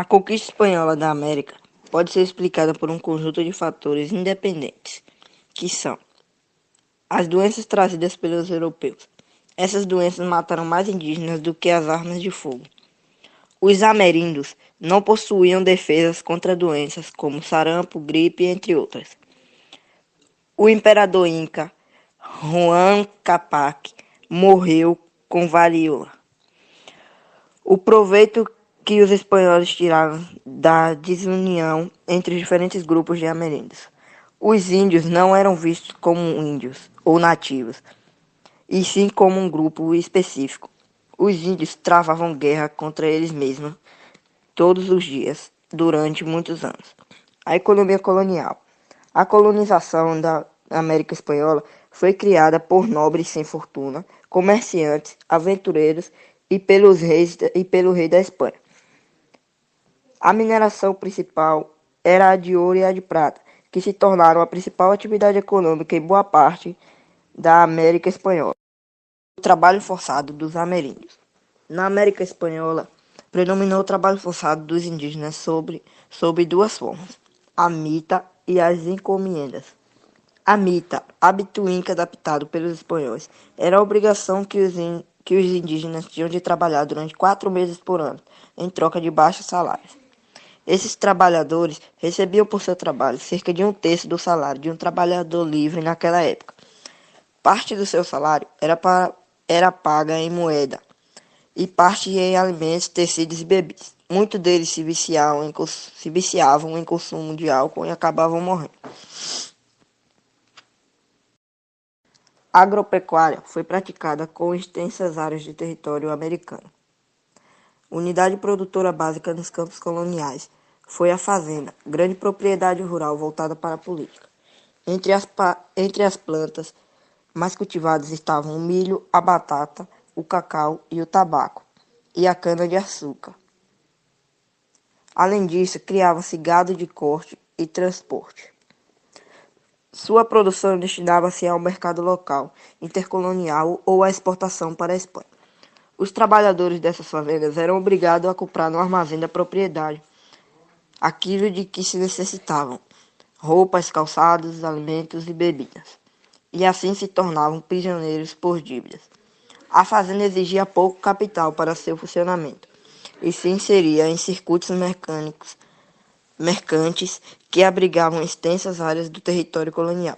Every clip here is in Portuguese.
A conquista espanhola da América pode ser explicada por um conjunto de fatores independentes, que são as doenças trazidas pelos europeus. Essas doenças mataram mais indígenas do que as armas de fogo. Os ameríndios não possuíam defesas contra doenças como sarampo, gripe, entre outras. O imperador inca Juan Cápac morreu com varíola. O proveito que os espanhóis tiraram da desunião entre os diferentes grupos de ameríndios. Os índios não eram vistos como índios ou nativos, e sim como um grupo específico. Os índios travavam guerra contra eles mesmos todos os dias, durante muitos anos. A economia colonial. A colonização da América Espanhola foi criada por nobres sem fortuna, comerciantes, aventureiros e pelo rei da Espanha. A mineração principal era a de ouro e a de prata, que se tornaram a principal atividade econômica em boa parte da América Espanhola. O trabalho forçado dos ameríndios. Na América Espanhola, predominou o trabalho forçado dos indígenas sob duas formas, a mita e as encomiendas. A mita, hábito inca adaptado pelos espanhóis, era a obrigação que os indígenas tinham de trabalhar durante 4 meses por ano, em troca de baixos salários. Esses trabalhadores recebiam por seu trabalho cerca de 1/3 do salário de um trabalhador livre naquela época. Parte do seu salário era paga em moeda e parte em alimentos, tecidos e bebidas. Muitos deles se viciavam em consumo de álcool e acabavam morrendo. A agropecuária foi praticada com extensas áreas de território americano. Unidade produtora básica nos campos coloniais foi a fazenda, grande propriedade rural voltada para a política. Entre as plantas mais cultivadas estavam o milho, a batata, o cacau e o tabaco, e a cana-de-açúcar. Além disso, criava-se gado de corte e transporte. Sua produção destinava-se ao mercado local, intercolonial ou à exportação para a Espanha. Os trabalhadores dessas fazendas eram obrigados a comprar no armazém da propriedade aquilo de que se necessitavam: roupas, calçados, alimentos e bebidas. E assim se tornavam prisioneiros por dívidas. A fazenda exigia pouco capital para seu funcionamento e se inseria em circuitos mercantes que abrigavam extensas áreas do território colonial.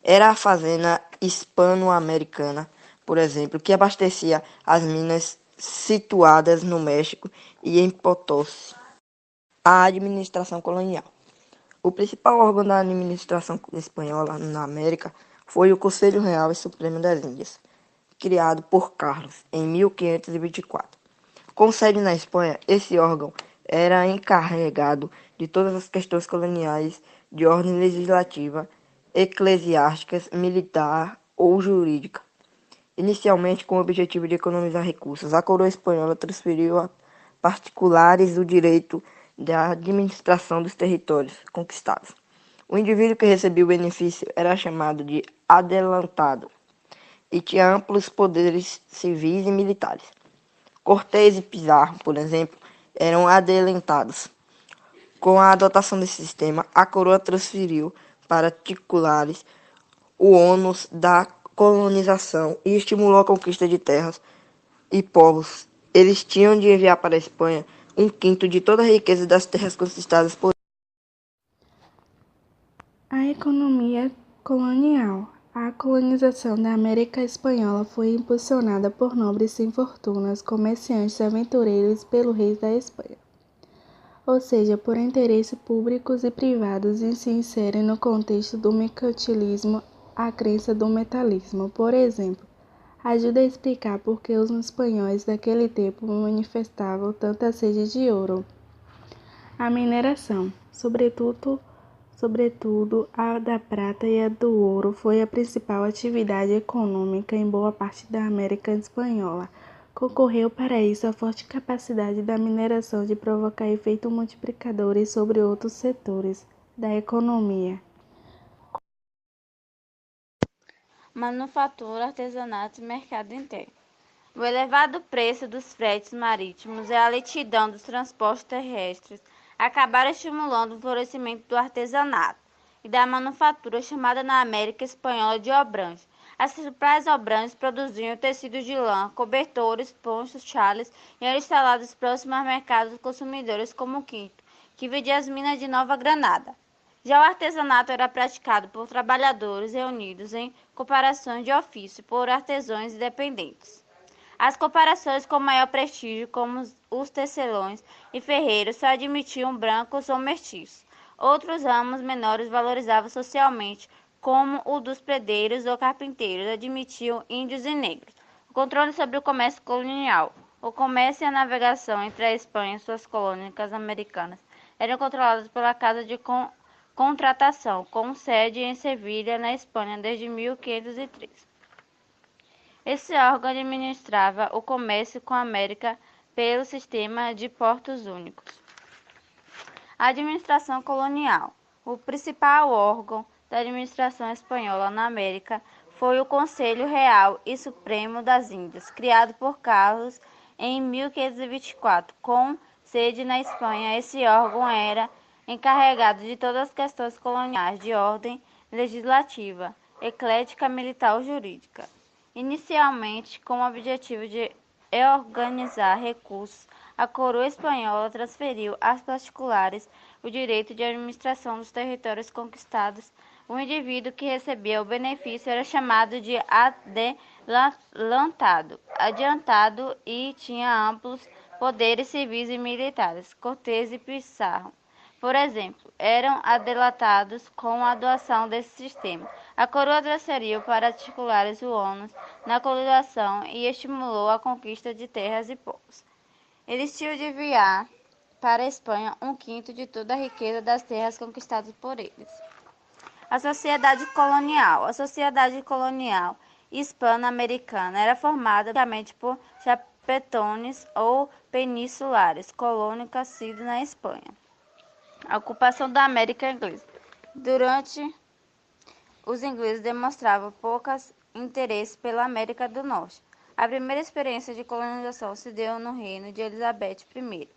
Era a fazenda hispano-americana, por exemplo, que abastecia as minas situadas no México e em Potosí. A administração colonial. O principal órgão da administração espanhola na América foi o Conselho Real e Supremo das Índias, criado por Carlos em 1524. Com sede na Espanha, esse órgão era encarregado de todas as questões coloniais de ordem legislativa, eclesiásticas, militar ou jurídica. Inicialmente com o objetivo de economizar recursos, a coroa espanhola transferiu a particulares o direito da administração dos territórios conquistados. O indivíduo que recebia o benefício era chamado de adelantado e tinha amplos poderes civis e militares. Cortés e Pizarro, por exemplo, eram adelentados. Com a adotação desse sistema, a coroa transferiu para particulares o ônus da colonização e estimulou a conquista de terras e povos. Eles tinham de enviar para a Espanha 1/5 de toda a riqueza das terras conquistadas por A economia colonial. A colonização da América Espanhola foi impulsionada por nobres sem fortunas, comerciantes, aventureiros e pelo rei da Espanha, ou seja, por interesses públicos e privados, e se inserem no contexto do mercantilismo, a crença do metalismo, por exemplo, ajuda a explicar por que os espanhóis daquele tempo manifestavam tanta sede de ouro. A mineração, sobretudo a da prata e a do ouro, foi a principal atividade econômica em boa parte da América Espanhola. Concorreu para isso a forte capacidade da mineração de provocar efeitos multiplicadores sobre outros setores da economia. Manufatura, artesanato e mercado interno. O elevado preço dos fretes marítimos e a lentidão dos transportes terrestres acabaram estimulando o florescimento do artesanato e da manufatura chamada na América Espanhola de obranjo. As principais obranjos produziam tecidos de lã, cobertores, ponchos, chales e eram instalados próximos a mercados consumidores como o Quinto, que vendia as minas de Nova Granada. Já o artesanato era praticado por trabalhadores reunidos em cooperações de ofício por artesãos independentes. As corporações com maior prestígio, como os tecelões e ferreiros, só admitiam brancos ou mestiços. Outros ramos menores valorizavam socialmente, como o dos predeiros ou carpinteiros, admitiam índios e negros. O controle sobre o comércio colonial. O comércio e a navegação entre a Espanha e suas colônias americanas eram controlados pela Casa de Contratação, com sede em Sevilha, na Espanha, desde 1503. Esse órgão administrava o comércio com a América pelo sistema de portos únicos. A administração colonial. O principal órgão da administração espanhola na América foi o Conselho Real e Supremo das Índias, criado por Carlos em 1524, com sede na Espanha. Esse órgão era encarregado de todas as questões coloniais de ordem legislativa, eclética, militar ou jurídica. Inicialmente, com o objetivo de organizar recursos, a coroa espanhola transferiu aos particulares o direito de administração dos territórios conquistados. O indivíduo que recebia o benefício era chamado de adiantado e tinha amplos poderes civis e militares. Cortés e Pizarro, por exemplo, eram adelatados com a adoção desse sistema. A coroa transferiu para particulares o ônus na colonização e estimulou a conquista de terras e povos. Eles tinham de enviar para a Espanha um quinto de toda a riqueza das terras conquistadas por eles. A sociedade colonial. A sociedade colonial hispano-americana era formada basicamente por chapetones ou peninsulares, colônias nascidos na Espanha. A ocupação da América Inglesa. Durante os ingleses demonstravam pouco interesse pela América do Norte. A primeira experiência de colonização se deu no reino de Elizabeth I,